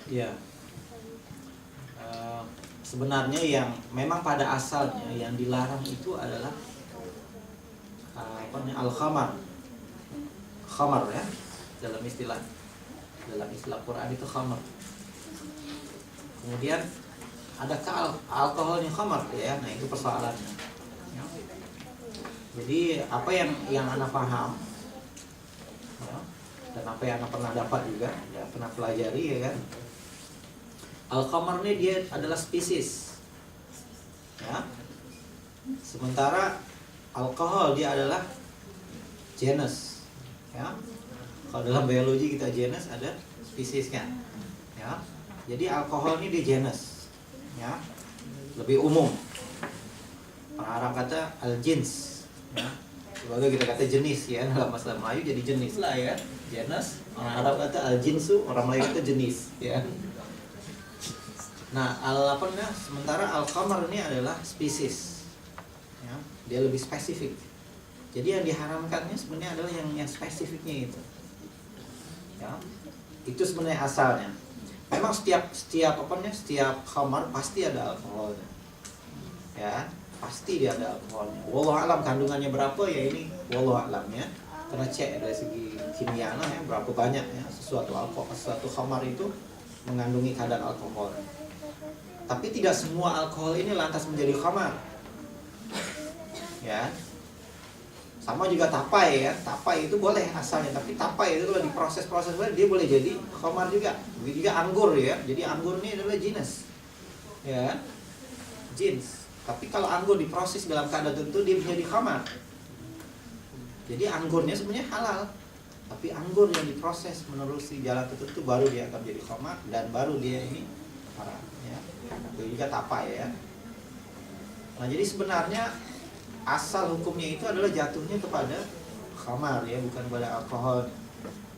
Ya, sebenarnya yang memang pada asalnya yang dilarang itu adalah al-khamar. Khamar ya, dalam istilah Quran itu khamar. Kemudian adakah alkoholnya khamar ya? Nah, itu persoalannya. Ya. Jadi apa yang Anda paham ya, dan apa yang Anda pernah dapat juga, ya pernah pelajari ya kan? Al-khamar ini dia adalah spesies. Ya. Sementara alkohol dia adalah genus. Ya. Kalau dalam biologi kita genus ada spesies kan. Ya. Jadi alkohol ini dia genus. Ya. Lebih umum. Orang Arab kata al-jins. Ya. Sebagai kita kata jenis ya, dalam bahasa Melayu jadi jenis lah ya. Genus. Orang Arab kata al-jinsu, orang Melayu kata jenis ya. Nah, sementara al-khamar ini adalah spesies. Ya, dia lebih spesifik. Jadi yang diharamkannya sebenarnya adalah yang spesifiknya itu. Ya. Itu sebenarnya asalnya. Memang setiap khamar pasti ada alkoholnya. Ya, pasti dia ada alkoholnya. Wallahu alam kandungannya berapa ya ini wallahu alam ya. Karena cek dari segi kimia ya berapa banyak ya sesuatu khamar itu mengandungi kadar alkohol. Tapi tidak semua alkohol ini lantas menjadi khamar. Ya. Sama juga tapai ya. Tapai itu boleh asalnya, tapi tapai itu kalau diproses-proses dia boleh jadi khamar juga. Begitu juga anggur ya. Jadi anggur ini adalah jenis. Ya. Jeans. Tapi kalau anggur diproses dalam keadaan tertentu dia menjadi khamar. Jadi anggurnya sebenarnya halal. Tapi anggur yang diproses menerusi jalan tertentu baru dia akan menjadi khamar dan baru dia ini haram ya. Itu juga tapai ya. Nah, jadi sebenarnya asal hukumnya itu adalah jatuhnya kepada khamar ya, bukan kepada alkohol.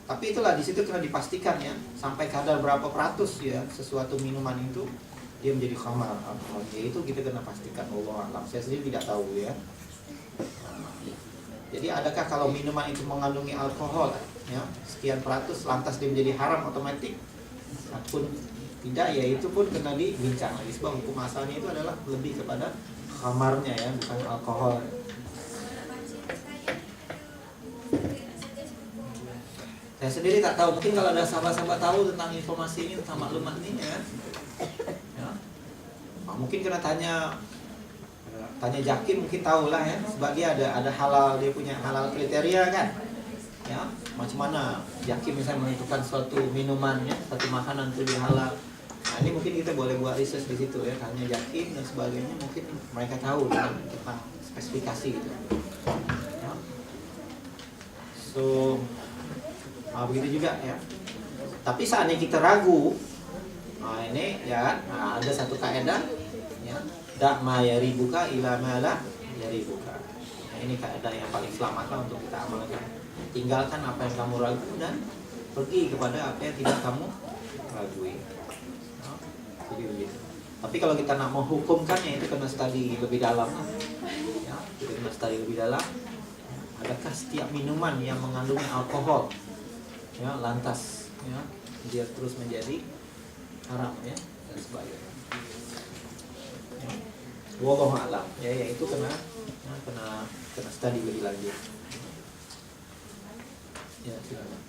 Tapi itulah di situ kena dipastikan ya, sampai kadar berapa peratus ya sesuatu minuman itu dia menjadi khamar alkohol. Ya itu kita kena pastikan. Wallahu a'lam. Saya sendiri tidak tahu ya. Jadi adakah kalau minuman itu mengandungi alkohol ya, sekian peratus lantas dia menjadi haram otomatis? Ataupun tidak ya, itu pun kena dibincang lagi. Sebab hukum asalnya itu adalah lebih kepada khamarnya ya, bukan alkohol. Saya sendiri tak tahu, mungkin kalau ada sahabat-sahabat tahu tentang informasi ini, tentang maklumat ini ya. Nah, mungkin kena tanya Jakim, mungkin tahu lah ya, sebab dia ada halal, dia punya halal kriteria kan. Ya, macam mana Jakim misalnya menentukan suatu minuman ya, satu makanan itu dia halal. Nah, ini mungkin kita boleh buat research di situ ya, tanya Jakim dan sebagainya, mungkin mereka tahu tentang spesifikasi gitu. Ya. So, begitu juga ya. Tapi saatnya kita ragu, nah ini ya, ada satu kaidah ya, dak ma yaribuka ila ma la yaribuka. Nah, ini kaidah yang paling selamat lah untuk kita amalkan. Tinggalkan apa yang kamu ragu dan pergi kepada apa yang tidak kamu ragui. Jadi begitu. Tapi kalau kita nak menghukumkannya itu kena studi lebih dalam. Ya, kita kena studi lebih dalam. Adakah setiap minuman yang mengandungi alkohol, ya, lantas, ya, dia terus menjadi haram ya dan sebagainya. Ya. Wallahu a'lam. Ya, itu kena studi lebih lanjut. Ya, silakan.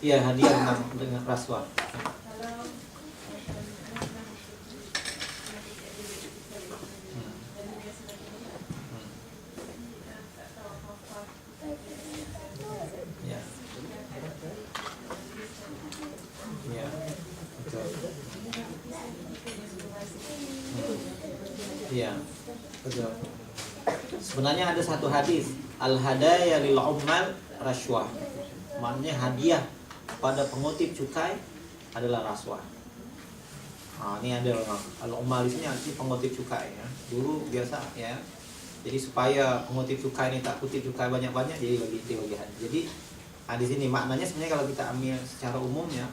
Iya, hadiah dengan rasuah. Iya, betul. Sebenarnya ada satu hadis, al-hadaya lil ummal rashwah. Maknanya hadiah pada pengutip cukai adalah rashwah. Nah, ini ada al-ummal di sini artinya pengutip cukai ya. Dulu biasa ya. Jadi supaya pengutip cukai ini tak kutip cukai banyak-banyak, jadi lebih hadiah. Jadi di sini maknanya sebenarnya kalau kita ambil secara umumnya,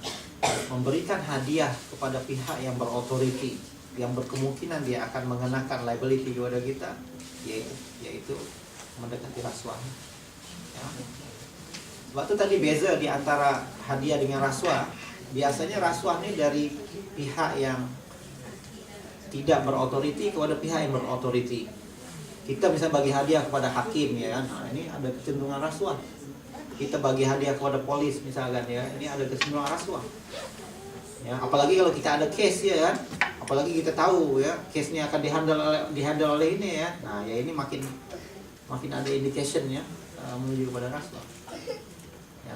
memberikan hadiah kepada pihak yang berautoriti, yang berkemungkinan dia akan mengenakan liability kepada kita, yaitu mendekati rasuah. Ya. Sebab itu tadi beza di antara hadiah dengan rasuah. Biasanya rasuah ini dari pihak yang tidak berotoriti kepada pihak yang berotoriti. Kita bisa bagi hadiah kepada hakim ya, nah ini ada kecenderungan rasuah. Kita bagi hadiah kepada polis misalkan ya, ini ada kecenderungan rasuah. Ya, apalagi kalau kita ada case ya kan, apalagi kita tahu ya case-nya akan dihandle oleh ini ya. Nah, ya ini makin ada indication ya menuju kepada rasuah. Ya.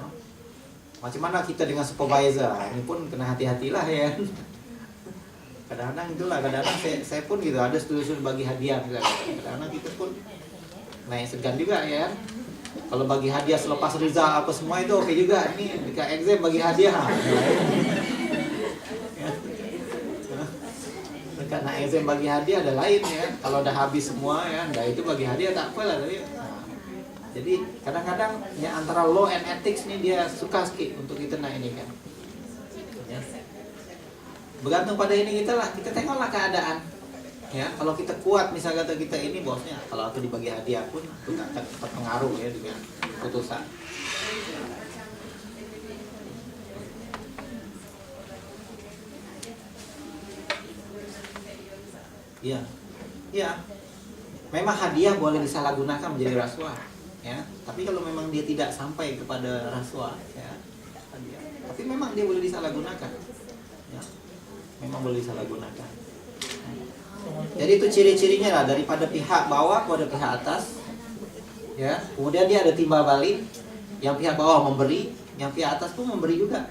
Macam mana kita dengan supervisor? Ini pun kena hati-hatilah ya. Kadang-kadang itulah, kadang-kadang saya pun gitu ada studi-studi bagi hadiah misalnya. Kadang-kadang kita pun naik segan juga ya. Kalau bagi hadiah selepas result apa semua itu oke juga. Ini ketika exam bagi hadiah. Karena exam bagi hadiah ada lain ya. Kalau udah habis semua ya, nah itu bagi hadiah tak apa lah tadi. Nah, jadi kadang-kadang ya antara law and ethics nih dia suka skip untuk kita naik ini kan. Ya. Bergantung pada ini kita lah, kita tengoklah keadaan. Ya, kalau kita kuat misalnya kata kita ini bosnya, kalau aku dibagi hadiah pun itu akan terpengaruh ya dengan putusan. Iya, iya. Memang hadiah boleh disalahgunakan menjadi rasuah, ya. Tapi kalau memang dia tidak sampai kepada rasuah, ya, hadiah. Tapi memang dia boleh disalahgunakan, ya. Memang boleh disalahgunakan. Jadi itu ciri-cirinya lah daripada pihak bawah kepada pihak atas, ya. Kemudian dia ada timbal balik, yang pihak bawah memberi, yang pihak atas pun memberi juga.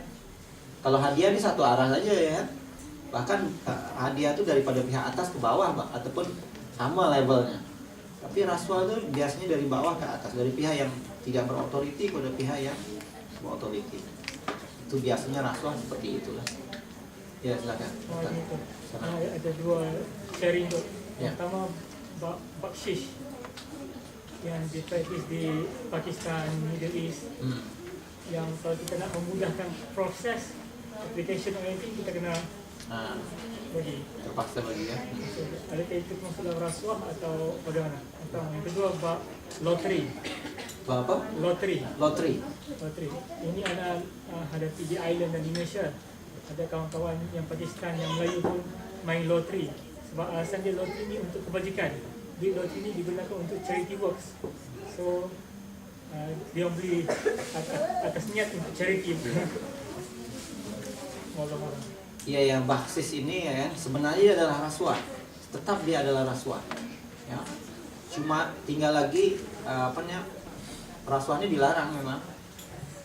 Kalau hadiah ini satu arah saja ya. Bahkan hadiah itu daripada pihak atas ke bawah ataupun sama levelnya. Tapi rasuah itu biasanya dari bawah ke atas, dari pihak yang tidak berotoriti kepada pihak yang berotoriti. Itu biasanya rasuah seperti itulah. Ya silakan. Ada dua sharing tu. Ya. Pertama bakshish yang dipractice di Pakistan, Middle East. Yang kalau kita nak memudahkan proses application or anything, kita kena bagi. Terpaksa bagi ya. Adakah itu termasuk dalam rasuah atau bagaimana? Yang kedua lottery. Apa? Lottery. Ini ada di Island dan di Malaysia. Ada kawan-kawan yang Pakistan yang Melayu pun main lottery. Sebab alasan dia lottery ni untuk kebajikan. Duit lottery ni digunakan untuk charity works. So dia beli atas niat untuk charity. Iya, yang baksis ini ya sebenarnya adalah rasuah. Tetap dia adalah rasuah. Ya. Cuma tinggal lagi rasuah ini dilarang memang.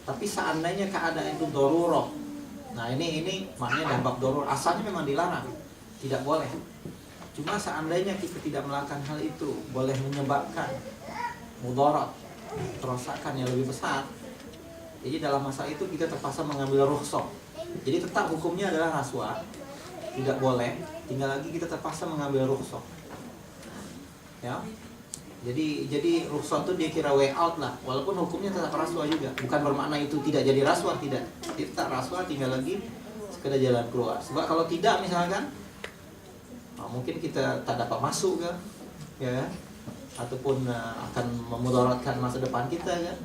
Tapi seandainya keadaan itu darurat. Nah, ini maknanya dampak darurat. Asalnya memang dilarang. Tidak boleh. Cuma seandainya kita tidak melakukan hal itu, boleh menyebabkan mudarat, kerusakan yang lebih besar. Jadi dalam masa itu kita terpaksa mengambil rukhsah. Jadi tetap hukumnya adalah rasuah, tidak boleh. Tinggal lagi kita terpaksa mengambil rukhsah. Ya, jadi rukhsah itu dia kira way out lah. Walaupun hukumnya tetap rasuah juga. Bukan bermakna itu tidak jadi rasuah, tidak. Dia tetap rasuah, tinggal lagi sekedar jalan keluar. Sebab kalau tidak misalkan, mungkin kita tak dapat masuk kan, ya, ataupun akan memudaratkan masa depan kita kan,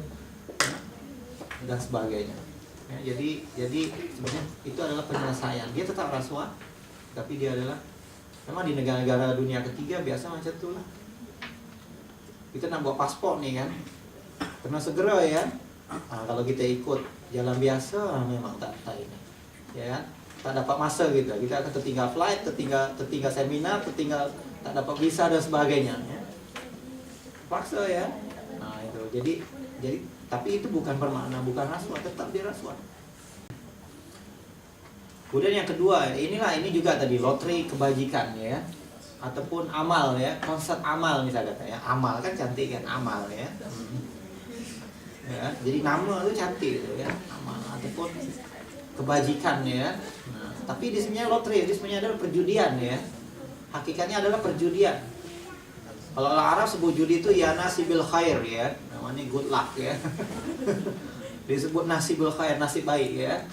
dan sebagainya. Ya, jadi sebenarnya itu adalah penyelesaian. Dia tetap rasuah, tapi dia adalah memang di negara-negara dunia ketiga biasa macam itulah. Kita nak buat paspor nih kan, kena segera ya. Kalau kita ikut jalan biasa memang tak ini, ya kan? Tak dapat masa kita akan tertinggal flight, tertinggal seminar, tak dapat visa dan sebagainya. Ya. Paksa ya. Nah itu, jadi tapi itu bukan bermakna bukan rasuah, tetap dia rasuah. Kemudian yang kedua, ini juga tadi loteri kebajikan ya, ataupun amal ya, konsep amal misalnya kata ya, amal kan cantik kan, amal ya. Ya, jadi nama itu cantik gitu ya, amal ataupun kebajikan ya. Nah, tapi di sebenarnya loteri itu sebenarnya adalah perjudian ya. Hakikatnya adalah perjudian. Kalau orang Arab sebut judi itu ya nasibil khair ya, namanya good luck ya. Disebut nasibul khair, nasib baik ya.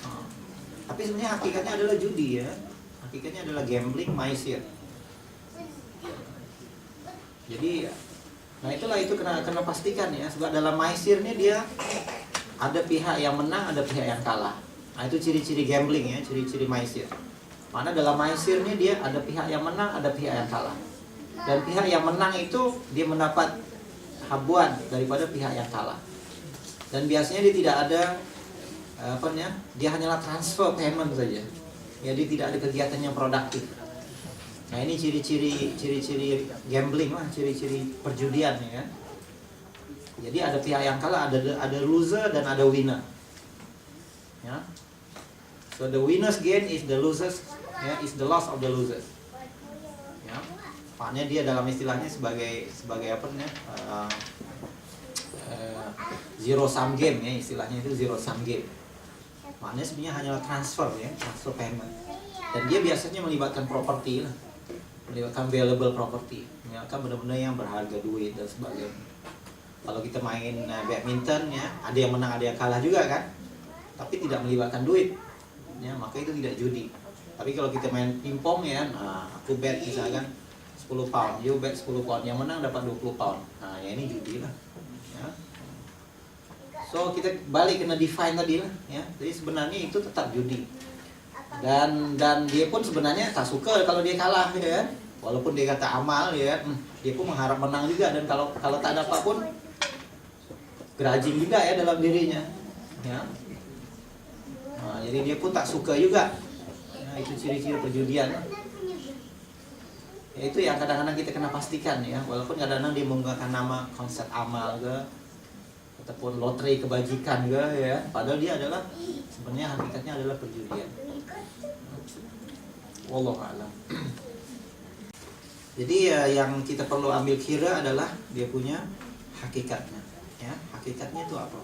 Tapi sebenarnya hakikatnya adalah judi ya. Hakikatnya adalah gambling, maisir. Jadi nah itulah itu kena pastikan ya, sebab dalam maisir ini dia ada pihak yang menang, ada pihak yang kalah. Nah, itu ciri-ciri gambling ya, ciri-ciri maisir. Mana dalam maisir ini dia ada pihak yang menang, ada pihak yang kalah. Dan pihak yang menang itu dia mendapat habuan daripada pihak yang kalah. Dan biasanya dia tidak ada dia hanyalah transfer payment saja. Jadi tidak ada kegiatan yang produktif. Nah, ini ciri-ciri gambling lah, ciri-ciri perjudian ya. Jadi ada pihak yang kalah, ada loser dan ada winner. Ya. So the winner's gain is the losers, ya, is the loss of the losers. Ya. Maknanya dia dalam istilahnya sebagai apa namanya? Zero sum game ya, istilahnya itu zero sum game. Maknanya sebenarnya hanyalah transfer ya, transfer payment. Dan dia biasanya melibatkan properti lah. Melibatkan valuable property. Melibatkan benda-benda yang berharga, duit dan sebagainya. Kalau kita main badminton ya, ada yang menang, ada yang kalah juga kan. Tapi tidak melibatkan duit. Ya, maka itu tidak judi. Tapi kalau kita main pingpong ya, nah aku bet misalkan 10 pound, you bet 10 pound, yang menang dapat 20 pound. Nah, ya ini judi lah. Ya. So kita balik kena define tadi lah ya. Jadi sebenarnya itu tetap judi. Dan dia pun sebenarnya tak suka kalau dia kalah ya kan. Walaupun dia kata amal ya, dia pun mengharap menang juga, dan kalau tak dapat pun gerajing juga ya dalam dirinya. Ya. Nah, jadi dia pun tak suka juga. Nah, itu ciri-ciri perjudian. Ya, itu yang kadang-kadang kita kena pastikan ya. Walaupun kadang-kadang dia menggunakan nama konsep amal ke, ataupun lotre kebajikan ke ya. Padahal dia adalah sebenarnya hakikatnya adalah perjudian. Wallahu a'lam. Jadi yang kita perlu ambil kira adalah dia punya hakikatnya. Ya, hakikatnya itu apa?